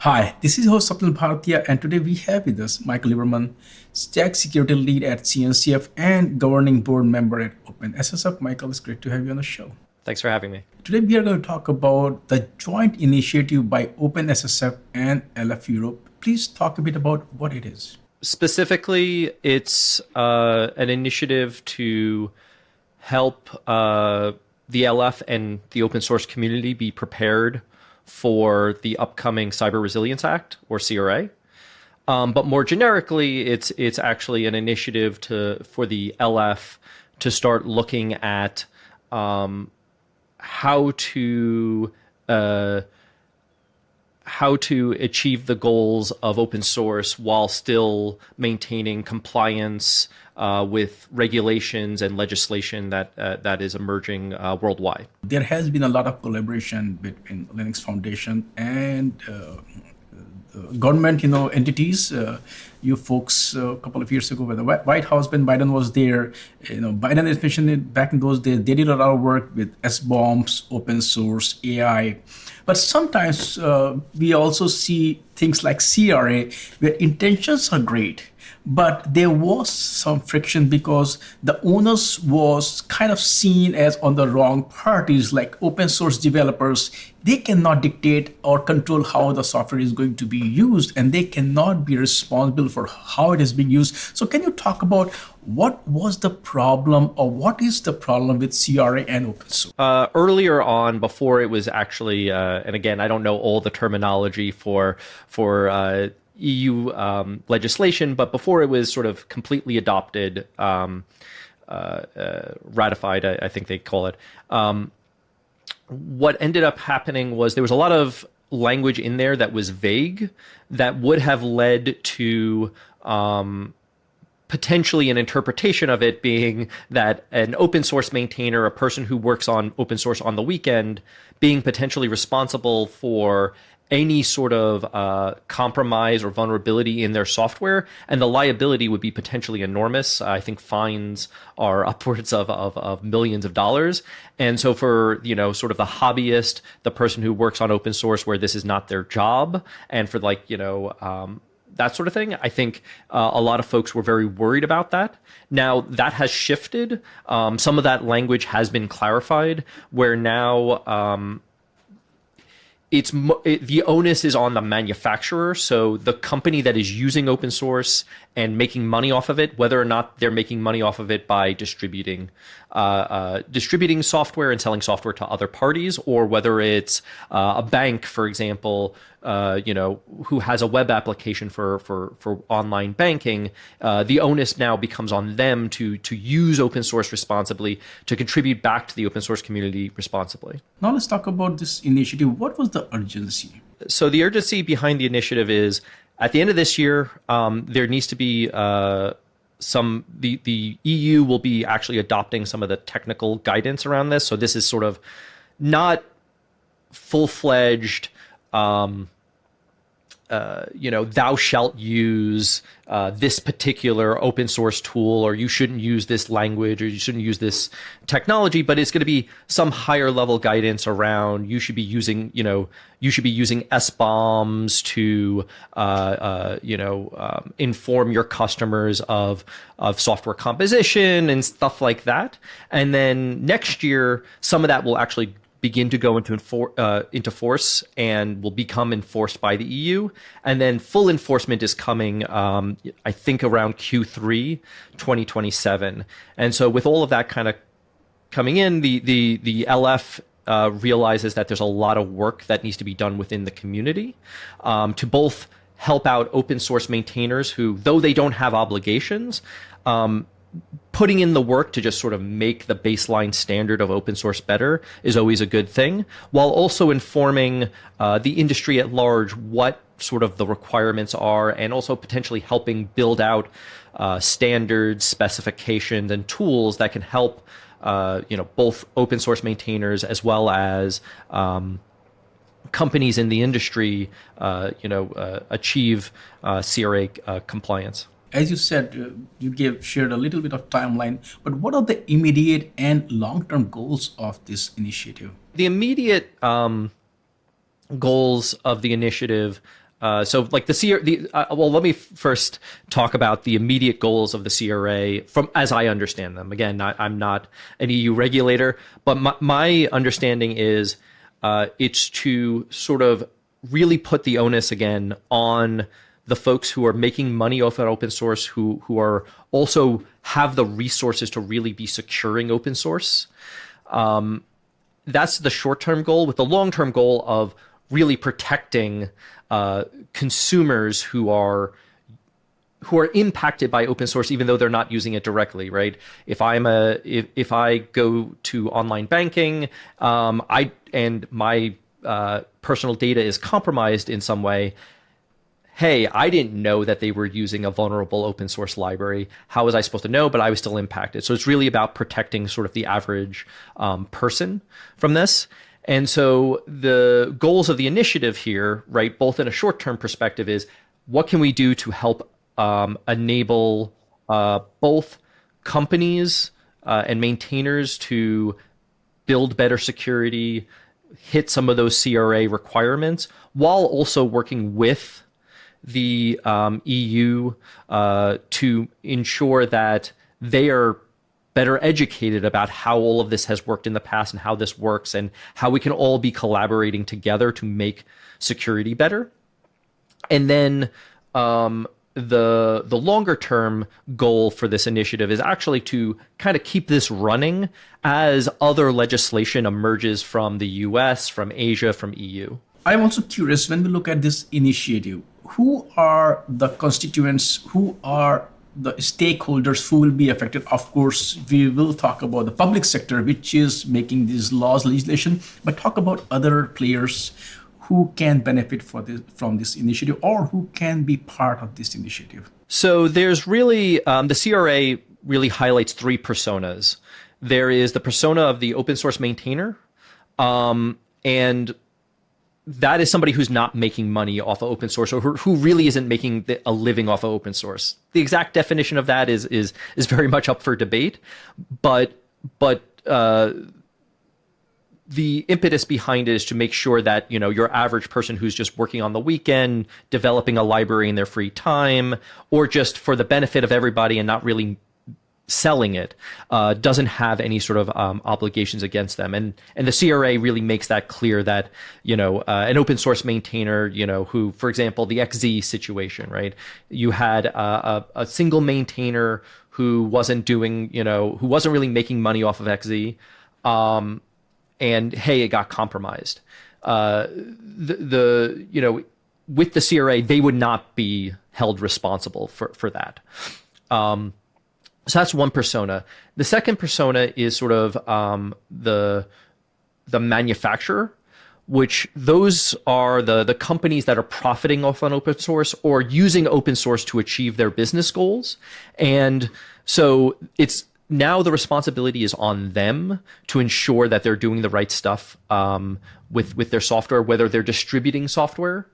Hi, this is host Sapnil Bhartia, and today we have with us Michael Lieberman, Stack Security Lead at CNCF and Governing Board Member at OpenSSF. Michael, it's great to have you on the show. Thanks for having me. Today we are going to talk about the joint initiative by OpenSSF and LF Europe. Please talk a bit about what it is. Specifically, it's an initiative to help the LF and the open source community be prepared for the upcoming Cyber Resilience Act, or CRA. But more generically, it's actually an initiative for the LF to start looking at how to achieve the goals of open source while still maintaining compliance with regulations and legislation that is emerging worldwide. There has been a lot of collaboration between Linux Foundation and government, entities. You folks, a couple of years ago, when the White House, when Biden was there, Biden especially back in those days, they did a lot of work with SBOMs, open source, AI. But sometimes we also see things like CRA, where intentions are great, but there was some friction because the onus was kind of seen as on the wrong parties, like open source developers. They cannot dictate or control how the software is going to be used, and they cannot be responsible for how it is being used. So can you talk about what was the problem, or what is the problem with CRA and open source? Earlier on, before it was actually, and again, I don't know all the terminology for EU legislation, but before it was sort of completely adopted, ratified, I think they call it. What ended up happening was there was a lot of language in there that was vague, that would have led to potentially an interpretation of it being that an open source maintainer, a person who works on open source on the weekend, being potentially responsible for any sort of compromise or vulnerability in their software, and the liability would be potentially enormous. I think fines are upwards of millions of dollars. And so for, sort of the hobbyist, the person who works on open source where this is not their job, and for that sort of thing, I think a lot of folks were very worried about that. Now that has shifted. Some of that language has been clarified, where now the onus is on the manufacturer. So the company that is using open source and making money off of it, whether or not they're making money off of it by distributing software and selling software to other parties, or whether it's a bank, for example, who has a web application for online banking, the onus now becomes on them to use open source responsibly, to contribute back to the open source community responsibly. Now let's talk about this initiative. What was the urgency? So the urgency behind the initiative is, at the end of this year, there needs to be the EU will be actually adopting some of the technical guidance around this. So this is sort of not full-fledged, thou shalt use this particular open source tool, or you shouldn't use this language, or you shouldn't use this technology, but it's going to be some higher level guidance around you should be using SBOMs to inform your customers of software composition and stuff like that. And then next year, some of that will actually begin to go into force and will become enforced by the EU. And then full enforcement is coming, I think, around Q3 2027. And so with all of that kind of coming in, the LF realizes that there's a lot of work that needs to be done within the community to both help out open source maintainers who, though they don't have obligations, putting in the work to just sort of make the baseline standard of open source better is always a good thing, while also informing the industry at large what sort of the requirements are, and also potentially helping build out standards, specifications, and tools that can help both open source maintainers as well as companies in the industry achieve CRA compliance. As you said, you shared a little bit of timeline, but what are the immediate and long-term goals of this initiative? The immediate goals of the initiative So like well, let me first talk about the immediate goals of the CRA from as I understand them. Again, I'm not an EU regulator, but my understanding is it's to sort of really put the onus again on the folks who are making money off of open source, who are also have the resources to really be securing open source. That's the short-term goal, with the long-term goal of really protecting consumers who are impacted by open source, even though they're not using it directly, right? If I go to online banking, and my personal data is compromised in some way, hey, I didn't know that they were using a vulnerable open source library. How was I supposed to know? But I was still impacted. So it's really about protecting sort of the average person from this. And so the goals of the initiative here, right, both in a short-term perspective, is what can we do to help enable both companies and maintainers to build better security, hit some of those CRA requirements, while also working with the EU to ensure that they are better educated about how all of this has worked in the past and how this works and how we can all be collaborating together to make security better. And then the longer term goal for this initiative is actually to kind of keep this running as other legislation emerges from the US, from Asia, from EU. I'm also curious, when we look at this initiative, who are the constituents, who are the stakeholders who will be affected? Of course, we will talk about the public sector, which is making these laws, legislation, but talk about other players who can benefit from this initiative, or who can be part of this initiative. So there's really, the CRA really highlights three personas. There is the persona of the open source maintainer, and that is somebody who's not making money off of open source, or who really isn't making a living off of open source. The exact definition of that is very much up for debate, but the impetus behind it is to make sure that, you know, your average person who's just working on the weekend, developing a library in their free time, or just for the benefit of everybody and not really selling it, doesn't have any sort of obligations against them. And the CRA really makes that clear that, you know, an open source maintainer, you know, who, for example, the XZ situation, right? You had a single maintainer who wasn't doing, you know, who wasn't really making money off of XZ, and hey, it got compromised. You know, with the CRA, they would not be held responsible for that. So that's one persona. The second persona is sort of the manufacturer, which those are the companies that are profiting off on open source or using open source to achieve their business goals. And so it's now the responsibility is on them to ensure that they're doing the right stuff with their software, whether they're distributing software,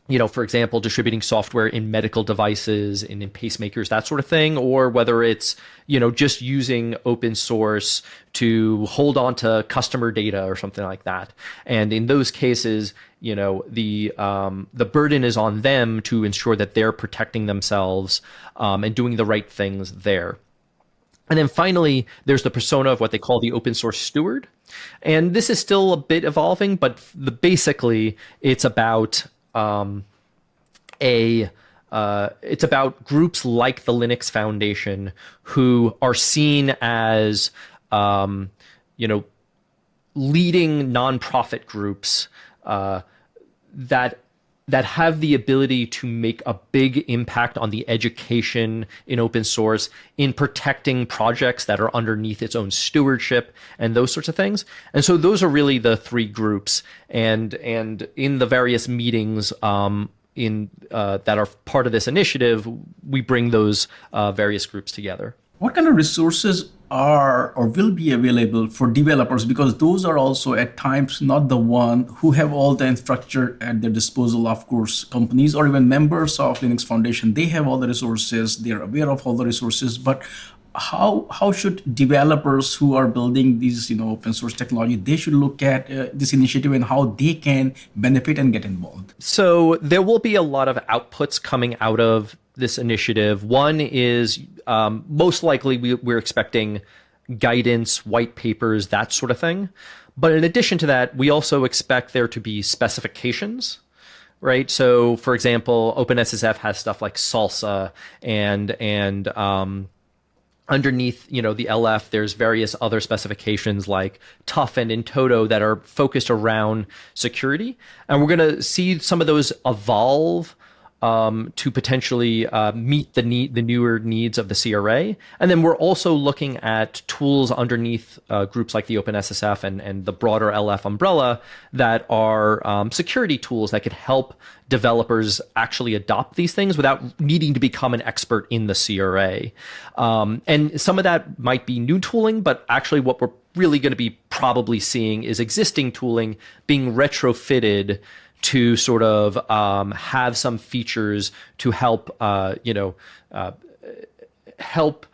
you know, for example, distributing software in medical devices and in pacemakers, that sort of thing, or whether it's, you know, just using open source to hold on to customer data or something like that. And in those cases, you know, the burden is on them to ensure that they're protecting themselves and doing the right things there. And then finally, there's the persona of what they call the open source steward. And this is still a bit evolving, but basically it's about it's about groups like the Linux Foundation who are seen as, you know, leading nonprofit groups that have the ability to make a big impact on the education in open source, in protecting projects that are underneath its own stewardship and those sorts of things. And so those are really the three groups. And in the various meetings that are part of this initiative, we bring those various groups together. What kind of resources are or will be available for developers? Because those are also at times not the one who have all the infrastructure at their disposal. Of course, companies or even members of Linux Foundation, they have all the resources, they're aware of all the resources, but how should developers who are building these open source technology, they should look at this initiative and how they can benefit and get involved? So there will be a lot of outputs coming out of this initiative. One is most likely we're expecting guidance, white papers, that sort of thing. But in addition to that, we also expect there to be specifications, right? So, for example, OpenSSF has stuff like salsa and underneath, the LF, there's various other specifications like tough and in toto that are focused around security. And we're going to see some of those evolve to potentially meet the newer needs of the CRA. And then we're also looking at tools underneath groups like the OpenSSF and the broader LF umbrella that are security tools that could help developers actually adopt these things without needing to become an expert in the CRA. And some of that might be new tooling, but actually what we're really going to be probably seeing is existing tooling being retrofitted to sort of have some features to help, help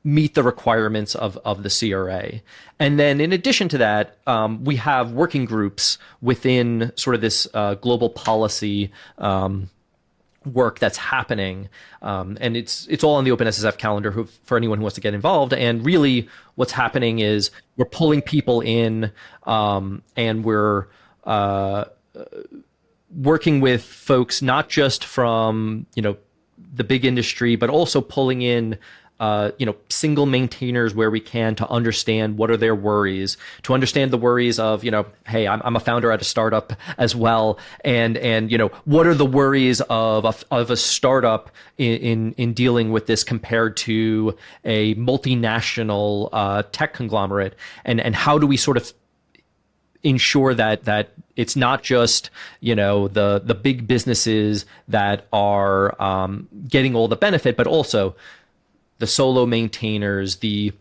meet the requirements of the CRA. And then in addition to that, we have working groups within sort of this global policy work that's happening. And it's all on the OpenSSF calendar for anyone who wants to get involved. And really what's happening is we're pulling people in and we're working with folks not just from the big industry, but also pulling in single maintainers where we can to understand what are their worries, to understand the worries of hey, I'm a founder at a startup as well, and what are the worries of a startup in dealing with this compared to a multinational tech conglomerate, and how do we sort of ensure that it's not just the big businesses that are getting all the benefit, but also the solo maintainers, the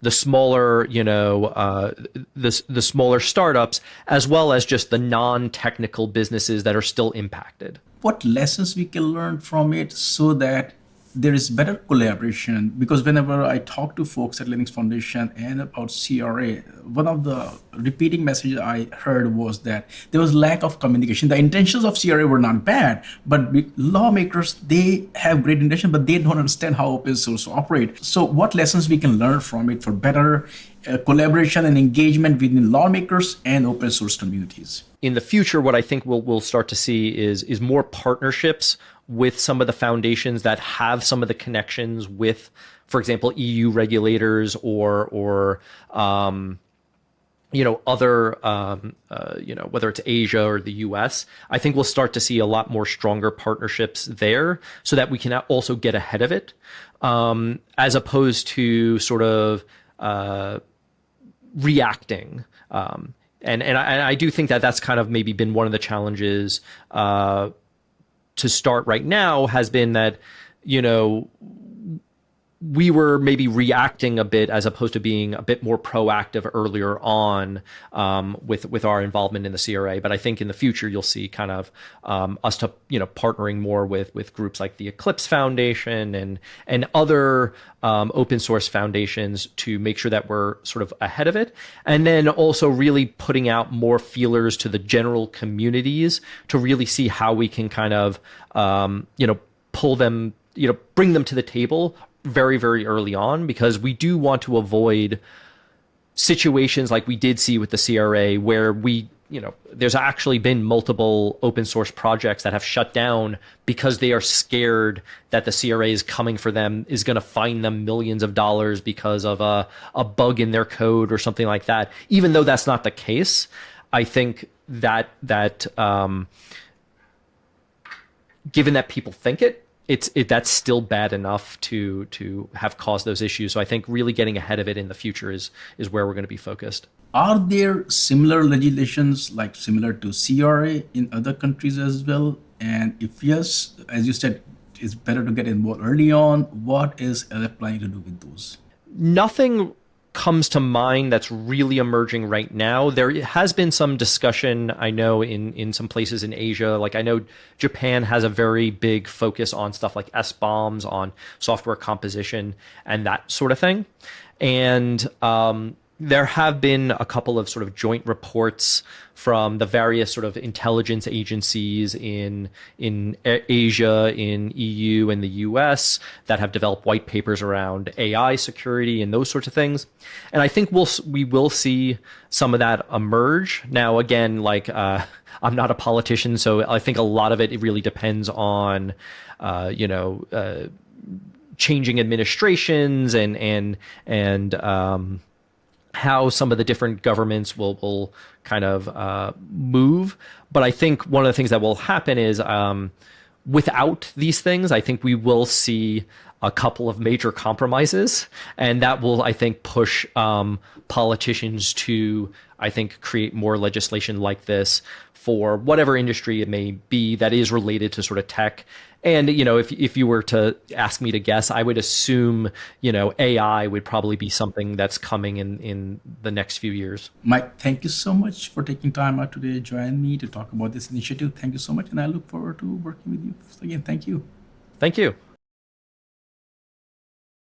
smaller the smaller startups, as well as just the non-technical businesses that are still impacted. What lessons we can learn from it so that there is better collaboration? Because whenever I talk to folks at Linux Foundation and about CRA, one of the repeating messages I heard was that there was lack of communication. The intentions of CRA were not bad, but lawmakers, they have great intention, but they don't understand how open source operates. So what lessons we can learn from it for better collaboration and engagement within lawmakers and open source communities? In the future, what I think we'll start to see is more partnerships with some of the foundations that have some of the connections with, for example, EU regulators or other, whether it's Asia or the US. I think we'll start to see a lot more stronger partnerships there so that we can also get ahead of it, as opposed to sort of reacting. And I do think that that's kind of maybe been one of the challenges to start right now, has been that, we were maybe reacting a bit as opposed to being a bit more proactive earlier on with our involvement in the CRA. But I think in the future, you'll see kind of us to, partnering more with groups like the Eclipse Foundation and other open source foundations to make sure that we're sort of ahead of it. And then also really putting out more feelers to the general communities to really see how we can kind of, pull them, bring them to the table very, very early on, because we do want to avoid situations like we did see with the CRA where there's actually been multiple open source projects that have shut down because they are scared that the CRA is coming for them, is going to fine them millions of dollars because of a bug in their code or something like that. Even though that's not the case, I think that given that people think that's still bad enough to have caused those issues. So I think really getting ahead of it in the future is where we're going to be focused. Are there similar legislations like similar to CRA in other countries as well? And if yes, as you said, it's better to get involved early on. What is LF planning to do with those? Nothing comes to mind that's really emerging right now. There has been some discussion, I know, in some places in Asia. Like I know Japan has a very big focus on stuff like S-bombs, on software composition, and that sort of thing. And there have been a couple of sort of joint reports from the various sort of intelligence agencies in Asia, in EU, and the US that have developed white papers around AI security and those sorts of things. And I think we will see some of that emerge. Now, again, like I'm not a politician, so I think a lot of it really depends on changing administrations and how some of the different governments will kind of move. But I think one of the things that will happen is without these things, I think we will see a couple of major compromises, and that will, I think, push politicians to, I think, create more legislation like this for whatever industry it may be that is related to sort of tech. And, if you were to ask me to guess, I would assume, AI would probably be something that's coming in the next few years. Mike, thank you so much for taking time out today to join me to talk about this initiative. Thank you so much. And I look forward to working with you again. Thank you. Thank you.